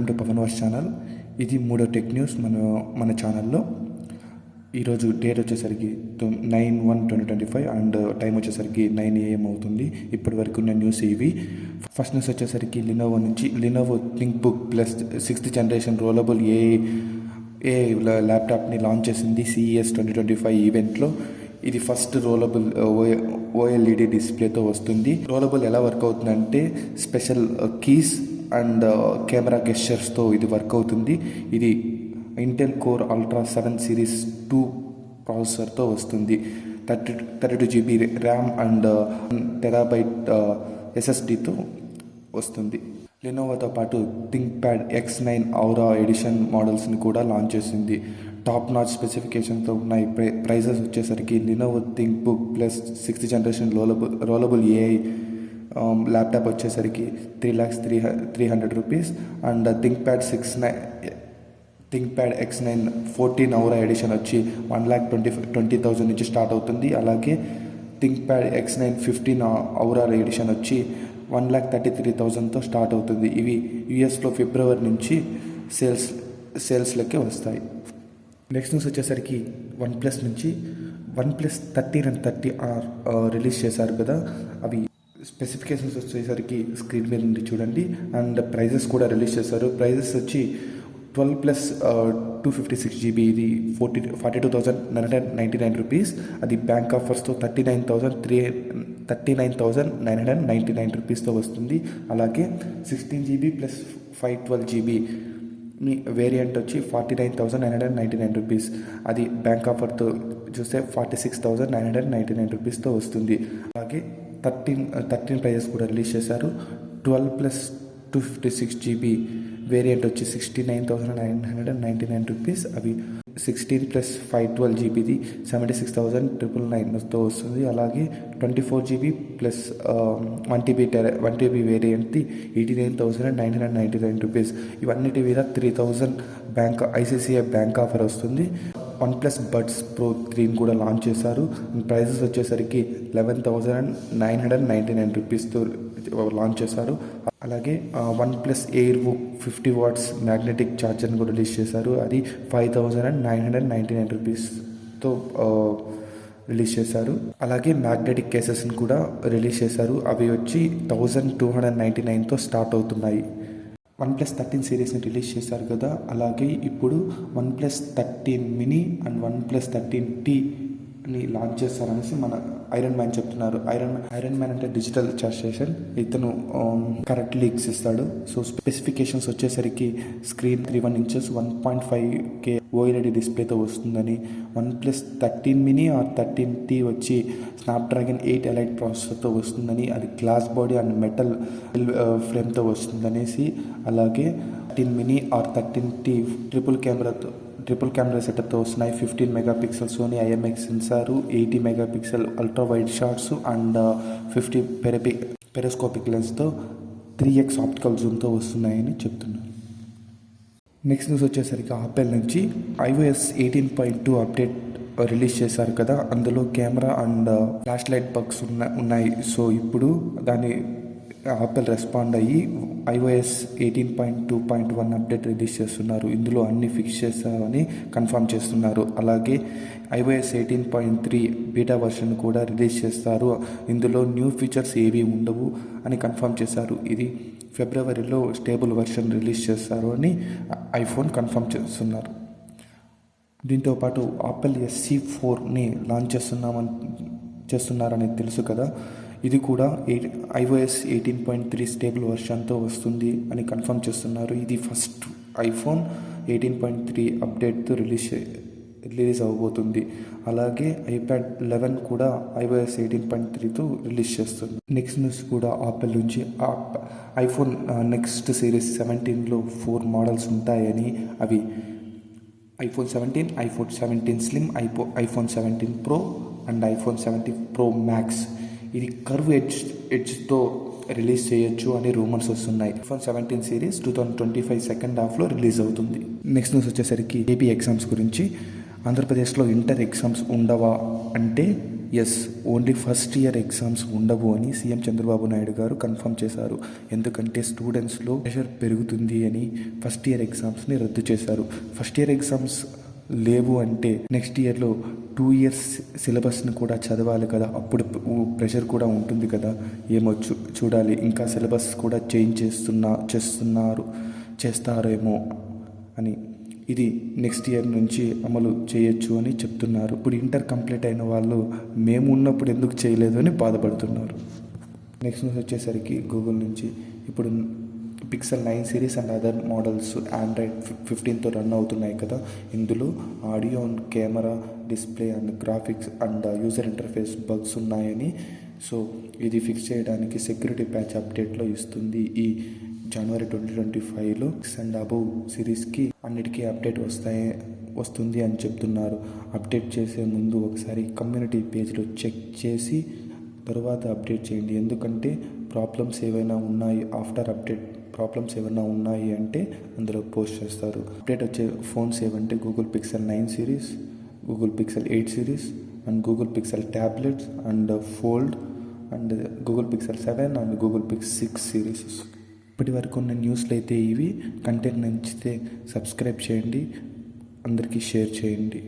To Pawan wash channel. ఇది మూడో tech news మన ఛానల్లో. ఈరోజు డేట్ వచ్చేసరికి 9/1/2025 అండ్ టైం వచ్చేసరికి 9 AM అవుతుంది. ఇప్పటి వరకు ఉన్న న్యూస్ ఇవి. ఫస్ట్ న్యూస్ వచ్చేసరికి Lenovo ThinkBook plus 6th generation rollable ఏ ల్యాప్టాప్ని లాంచ్ చేసింది CES 2025 ఈవెంట్లో. ఇది ఫస్ట్ రోలబుల్ OLED డిస్ప్లేతో వస్తుంది. రోలబుల్ ఎలా వర్క్ అవుతుందంటే స్పెషల్ కీస్ అండ్ కెమెరా గెస్చర్స్తో ఇది వర్క్ అవుతుంది. ఇది ఇంటెల్ కోర్ అల్ట్రా 7 సిరీస్ 2 ప్రాసెసర్తో వస్తుంది. 32 GB ర్యామ్ అండ్ 1 TB SSDతో వస్తుంది. లెనోవోతో పాటు థింక్ ప్యాడ్ X9 ఔరా ఎడిషన్ మోడల్స్ని కూడా లాంచ్ చేసింది. టాప్ నాచ్ స్పెసిఫికేషన్తో ఉన్నాయి. ప్రైజెస్ వచ్చేసరికి Lenovo ThinkBook plus 6th generation rollable AI laptop వచ్చేసరికి 3,300 rupees and think pad X9 14 ఔరా ఎడిషన్ వచ్చి 1,20,000 నుంచి స్టార్ట్ అవుతుంది. అలాగే థింక్ ప్యాడ్ X9 15 ఔరా ఎడిషన్ వచ్చి 1,33,000తో స్టార్ట్ అవుతుంది. ఇవి యూఎస్లో ఫిబ్రవరి నుంచి సేల్స్లోకి వస్తాయి. నెక్స్ట్ న్యూస్ వచ్చేసరికి వన్ప్లస్ నుంచి OnePlus 13 and 30R రిలీజ్ చేశారు కదా. అవి స్పెసిఫికేషన్స్ వచ్చేసరికి స్క్రీన్ మీద నుండి చూడండి. అండ్ ప్రైజెస్ కూడా రిలీజ్ చేశారు. ప్రైజెస్ వచ్చి 12 + 256 GB ఇది 42,999 రూపీస్. అది బ్యాంక్ ఆఫర్స్తో 39,999 రూపీస్తో వస్తుంది. అలాగే 16 GB + 512 GB మీ వేరియంట్ వచ్చి 49,999 రూపీస్. అది బ్యాంక్ ఆఫర్తో చూస్తే 46,999 రూపీస్తో వస్తుంది. అలాగే 13 ప్రైజెస్ కూడా రిలీజ్ చేశారు. 12 + 256 GB వేరియంట్ వచ్చి 69,999 రూపీస్. అవి 16 + 512 GBది 76,999తో వస్తుంది. అలాగే 24 GB + 1 TB వేరియంట్ది 89,999 రూపీస్. ఇవన్నిటి మీద 3,000 ICICI బ్యాంక్ ఆఫర్ వస్తుంది. OnePlus Buds Pro 3 కూడా లాంచ్ చేశారు. ప్రైజెస్ వచ్చేసరికి 11,999 రూపీస్తో లాంచ్ చేశారు. అలాగే OnePlus Airbook 50 watts మ్యాగ్నెటిక్ ఛార్జర్ని కూడా రిలీజ్ చేశారు. అది 5,999 రూపీస్తో రిలీజ్ చేశారు. అలాగే మ్యాగ్నెటిక్ కేసెస్ని కూడా రిలీజ్ చేశారు. అవి వచ్చి 1,299తో స్టార్ట్ అవుతున్నాయి. OnePlus 13 సిరీస్ని రిలీజ్ చేశారు కదా. అలాగే ఇప్పుడు OnePlus 13 mini అండ్ OnePlus 13Tని లాంచ్ చేస్తారనేసి మన ఐరన్ మ్యాన్ చెప్తున్నారు. ఐరన్ మ్యాన్ అంటే డిజిటల్ ట్రాన్స్లేషన్, ఇతను కరెక్ట్ లీక్స్ ఇస్తాడు. సో స్పెసిఫికేషన్స్ వచ్చేసరికి స్క్రీన్ 31 inches 1.5K OLED డిస్ప్లేతో వస్తుందని. OnePlus 13 mini ఆర్ 13T వచ్చి స్నాప్డ్రాగన్ 8 Elite ప్రాసెసర్తో వస్తుందని. అది గ్లాస్ బాడీ అండ్ మెటల్ ఫ్రేమ్తో వస్తుందనేసి. అలాగే 13 mini or 13T triple camera సెటప్తో వస్తున్నాయి. 15 megapixel Sony IMX sensor, 80 megapixel ultra wide shots and 50 periscopic లెన్స్తో 3x ఆప్టికల్ జూమ్తో వస్తున్నాయని చెప్తున్నారు. నెక్స్ట్ న్యూస్ వచ్చేసరికి ఆపిల్ నుంచి iOS 18.2 అప్డేట్ రిలీజ్ చేశారు కదా. అందులో camera and flash light bugs ఉన్నాయి. సో ఇప్పుడు దాన్ని ఆపిల్ రెస్పాండ్ అయ్యి iOS 18.2.1 అప్డేట్ రిలీజ్ చేస్తున్నారు. ఇందులో అన్ని ఫిక్స్ చేస్తామని కన్ఫర్మ్ చేస్తున్నారు. అలాగే iOS 18.3 బీటా వర్షన్ కూడా రిలీజ్ చేస్తారు. ఇందులో న్యూ ఫీచర్స్ ఏవి ఉండవు అని కన్ఫర్మ్ చేశారు. ఇది ఫిబ్రవరిలో స్టేబుల్ వర్షన్ రిలీజ్ చేస్తారు అని ఐఫోన్ కన్ఫర్మ్ దీంతో పాటు ఆపిల్ SE4ని లాంచ్ చేస్తున్నారని తెలుసు కదా. ఇది కూడా iOS 18.3 స్టేబుల్ వర్షన్తో వస్తుంది అని కన్ఫర్మ్ చేస్తున్నారు. ఇది ఫస్ట్ ఐఫోన్ 18.3 అప్డేట్తో రిలీజ్ అవ్వబోతుంది. అలాగే iPad 11 కూడా iOS 18.3తో రిలీజ్ చేస్తుంది. నెక్స్ట్ న్యూస్ కూడా ఆపిల్ నుంచి ఐఫోన్ నెక్స్ట్ సిరీస్ 17లో 4 మోడల్స్ ఉంటాయని. అవి iPhone 17, iPhone 17 Slim, iPhone 17 Pro and iPhone 17 Pro Max. ఇది కర్వ్ ఎడ్జ్తో రిలీజ్ చేయొచ్చు అని రూమర్స్ వస్తున్నాయి. iPhone 17 సిరీస్ 2025 సెకండ్ హాఫ్లో రిలీజ్ అవుతుంది. నెక్స్ట్ న్యూస్ వచ్చేసరికి AP ఎగ్జామ్స్ గురించి. ఆంధ్రప్రదేశ్లో ఇంటర్ ఎగ్జామ్స్ ఉండవా అంటే yes, only first year exams ఉండవు అని సీఎం చంద్రబాబు నాయుడు గారు కన్ఫర్మ్ చేశారు. ఎందుకంటే స్టూడెంట్స్లో ప్రెషర్ పెరుగుతుంది అని ఫస్ట్ ఇయర్ ఎగ్జామ్స్ని రద్దు చేశారు. ఫస్ట్ ఇయర్ ఎగ్జామ్స్ లేవు అంటే నెక్స్ట్ ఇయర్లో 2 ఇయర్స్ సిలబస్ని కూడా చదవాలి కదా, అప్పుడు ప్రెషర్ కూడా ఉంటుంది కదా. ఏమో చూడాలి. ఇంకా సిలబస్ కూడా చేంజ్ చేస్తారేమో అని. ఇది నెక్స్ట్ ఇయర్ నుంచి అమలు చేయొచ్చు అని చెప్తున్నారు. ఇప్పుడు ఇంటర్ కంప్లీట్ అయిన వాళ్ళు మేము ఉన్నప్పుడు ఎందుకు చేయలేదు అని బాధపడుతున్నారు. నెక్స్ట్ న్యూస్ వచ్చేసరికి గూగుల్ నుంచి ఇప్పుడు Pixel 9 series and other models Android 15తో రన్ అవుతున్నాయి కదా. ఇందులో audio and camera, display and graphics and user interface bugs ఉన్నాయని, సో ఇది ఫిక్స్ చేయడానికి సెక్యూరిటీ ప్యాచ్ అప్డేట్లో ఇస్తుంది. ఈ జనవరి 2025లో 6 అండ్ అబవ్ సిరీస్కి అన్నిటికీ అప్డేట్ వస్తుంది అని చెప్తున్నారు. అప్డేట్ చేసే ముందు ఒకసారి కమ్యూనిటీ పేజ్లో చెక్ చేసి తర్వాత అప్డేట్ చేయండి. ఎందుకంటే ప్రాబ్లమ్స్ ఏవైనా ఉన్నాయి అంటే అందులో పోస్ట్ చేస్తారు. అప్డేట్ వచ్చే ఫోన్స్ ఏవంటే Google pixel 9 series, Google pixel 8 series and Google pixel tablets and fold and Google pixel 7 and Google pixel 6 series. ఇప్పటి వరకు ఉన్న న్యూస్లు అయితే ఇవి. కంటెంట్ నచ్చితే సబ్స్క్రైబ్ చేయండి, అందరికీ షేర్ చేయండి.